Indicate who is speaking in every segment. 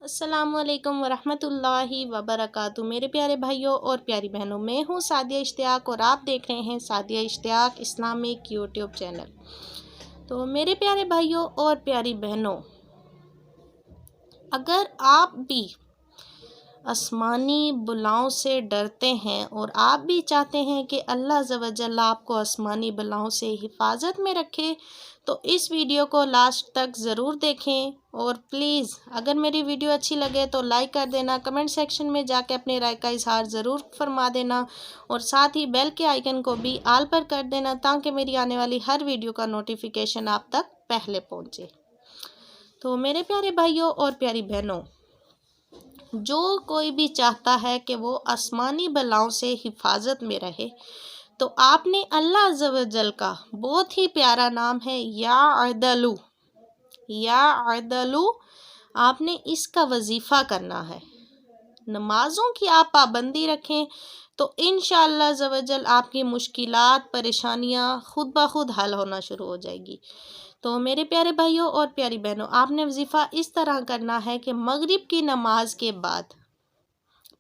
Speaker 1: अस्सलामुअलैकुम वरहमतुल्लाहि वबरकातुहू। मेरे प्यारे भाइयों और प्यारी बहनों, मैं हूँ सादिया इश्तियाक और आप देख रहे हैं Sadia Ishtiaq Islamic YouTube channel. तो मेरे प्यारे भाइयों और प्यारी बहनों, अगर आप भी आसमानी बलाओं से डरते हैं और आप भी चाहते हैं कि अल्लाह ज़वजल आपको आसमानी बलाओं से हिफाजत में रखे, तो इस वीडियो को लास्ट तक ज़रूर देखें। और प्लीज़ अगर मेरी वीडियो अच्छी लगे तो लाइक कर देना, कमेंट सेक्शन में जाके अपने राय का इजहार ज़रूर फरमा देना और साथ ही बेल के आइकन को भी आल पर कर देना ताकि मेरी आने वाली हर वीडियो का नोटिफिकेशन आप तक पहले पहुँचे। तो मेरे प्यारे भाइयों और प्यारी बहनों, जो कोई भी चाहता है कि वो आसमानी बलाओं से हिफाजत में रहे, तो आपने अल्लाह अज़्ज़वजल का बहुत ही प्यारा नाम है या अदलू, या अदलू, आपने इसका वजीफ़ा करना है। नमाज़ों की आप पाबंदी रखें तो इंशाअल्लाह अज़्ज़वजल आपकी मुश्किलात परेशानियां खुद ब खुद हल होना शुरू हो जाएगी। तो मेरे प्यारे भाइयों और प्यारी बहनों, आपने वजीफ़ा इस तरह करना है कि मगरिब की नमाज के बाद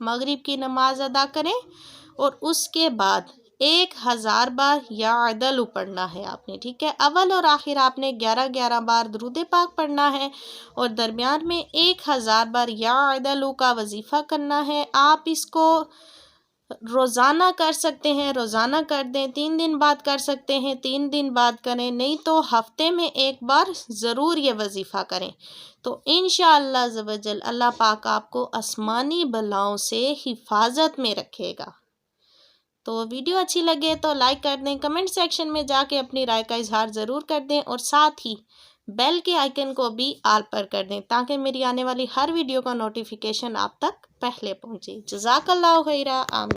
Speaker 1: मगरिब की नमाज अदा करें और उसके बाद 1000 बार या अदलू पढ़ना है आपने, ठीक है। अव्वल और आखिर आपने 11-11 बार दुरूद पाक पढ़ना है और दरमियान में 1000 बार या अदलू का वजीफ़ा करना है। आप इसको रोज़ाना कर सकते हैं, रोज़ाना कर दें, 3 दिन बाद कर सकते हैं, 3 दिन बाद करें, नहीं तो हफ्ते में एक बार ज़रूर ये वजीफ़ा करें। तो इंशाअल्लाह ज़वजल अल्लाह पाक आपको आसमानी बलाओं से हिफाजत में रखेगा। तो वीडियो अच्छी लगे तो लाइक कर दें, कमेंट सेक्शन में जाके अपनी राय का इजहार ज़रूर कर दें और साथ ही बेल के आइकन को भी आल पर कर दें ताकि मेरी आने वाली हर वीडियो का नोटिफिकेशन आप तक पहले पहुँचे। जज़ाकल्लाहु खैरा। आमीन।